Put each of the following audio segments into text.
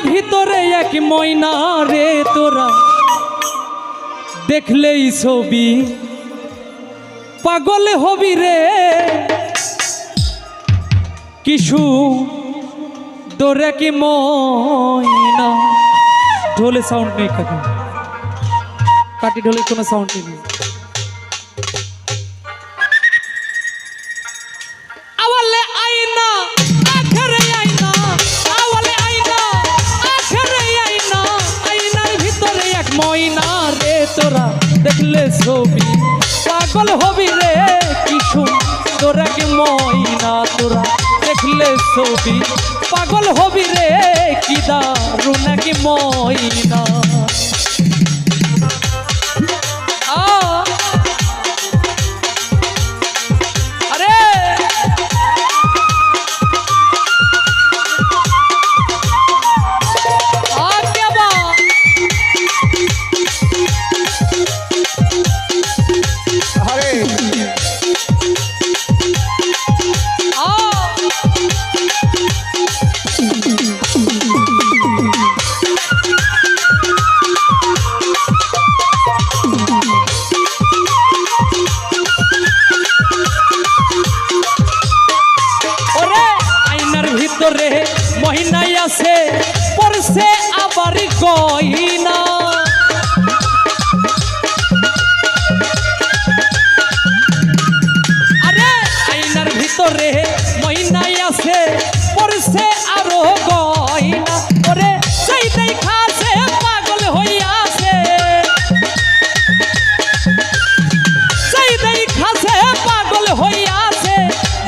ভিতরে এক ময়না রে তোরা দেখলেই ছবি পাগল হবি রে কিশু তোরে কি ময়না। ঢোলে সাউন্ড নেই কাকা, কাটি ঢোলে কোনো সাউন্ড নেই। আওয়ালে আইনা আখরে আইনা, আওয়ালে আইনা আখরে আইনা, আইনার ভিতরে এক ময়না রে তোরা দেখলে ছবি পাগল হবি রে কিশু তোরা কি ময়না। তোরা দেখলে ছবি পাগল হবি রে কি দারুণ কি ময়না। ভিতরে মহিনাই আছে পরছে আবার গয়না। আরে আয়নার ভিতরে মহিনাই আছে পরছে আরো গয়না। ওরে সেই দেখাছে পাগল হইয়াছে, সেই দেখাছে পাগল হইয়াছে,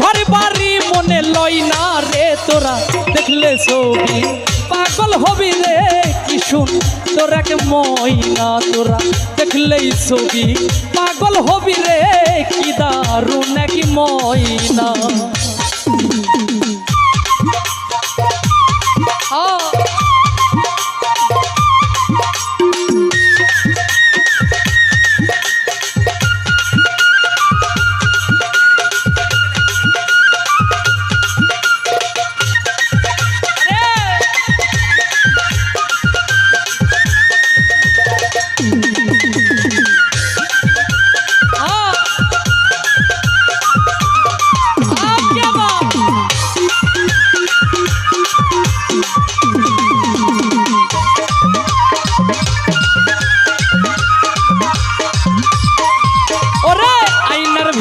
ঘর বাড়ি মনে লই না রে তোরা দেখলে ছবি পাগল হবি রে কিশু তোরা কে ময়না। তোরা দেখলেই ছবি পাগল হবি রে কি দারুণ কি ময়না।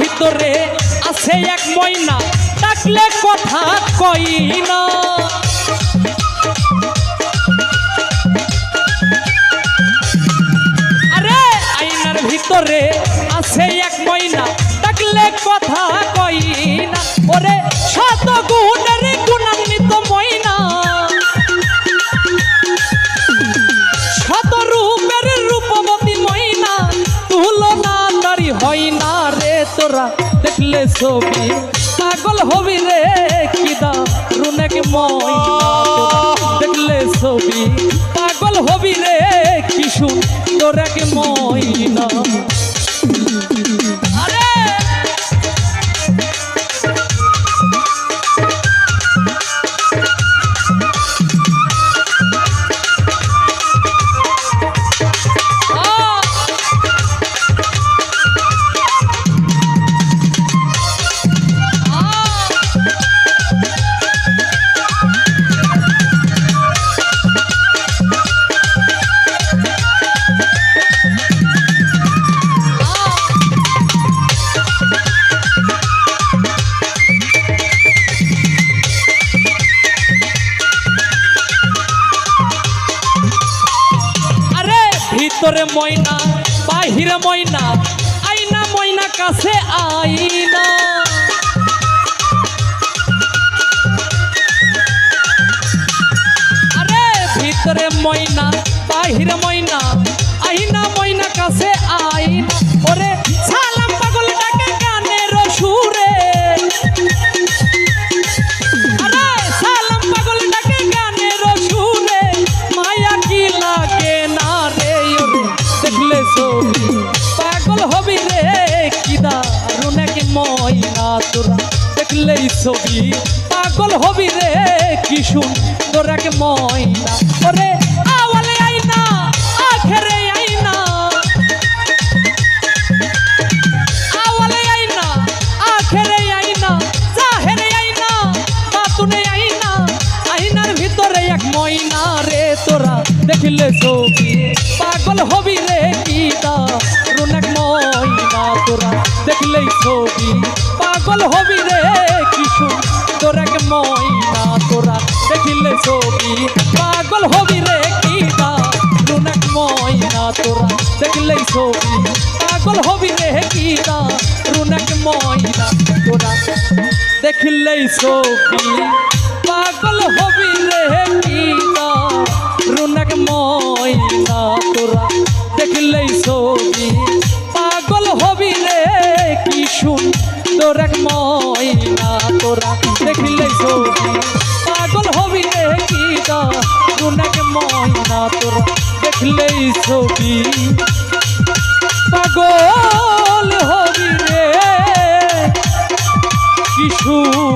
ভিতরে আছে এক ময়না ডাকলে কথা কই না। আরে আয়নার ভিতরে আছে এক ময়না ডাকলে কথা কই না। ওরে শত গুণের গুণান্বিত ময়না, শত রূপের রূপবতী ময়না, তুলনা তারি হয় না রে তোরা দেখলে ছবি পাগল হবি রে কি দারুণ কি ময়না। দেখলে ছবি পাগল হবি রে কিশু তোরা কি ময়না। ভিতরে ময়না বাহিরে ময়না, আইনা ময়না কাছে আইনা। আরে ভিতরে ময়না বাহিরে ময়না, আইনা ময়না কাছে আইনা। ওরে সালাম পাগল ডাকে গানের সুরে, আরে সালাম পাগল ডাকে গানের সুরে, মায়া কি লাগে না রে দেখলে ছবি পাগল হবি রে কি দারুণ কি ময়না। তোরা দেখলেই ছবি পাগল হবি রে কি সুন্দর এক ময়না ওরে আওয়ালে আইনা আখেরে আইনা আওয়ালে আইনা আখেরে আইনা জাহেরে আইনা বাতুনে আইনা আইনার ভিতরে এক ময়না রে তোরা দেখিলে ছবি পাগল হবি রে কি দারুণ এক ময়না তোরা দেখলেই ছবি পাগল হবি রে কি সুন্দর এক ময়না তোরা দেখিলে ছবি পাগল হবি রে কি দারুণ এক ময়না তোরা দেখলেই ছবি পাগল হবি রে কি দারুণ এক ময়না তোরা দেখলেই ছবি পাগল হবি রে কি দারুণ এক ময়না তোরা দেখলেই ছবি পাগল হবি রে কি সুন্দর এক ময়না তোরা দেখলেই ছবি পাগল হবি রে কি দারুণ এক ময়না তোরা দেখলেই ছবি পাগল হবি রে কি সুন্দর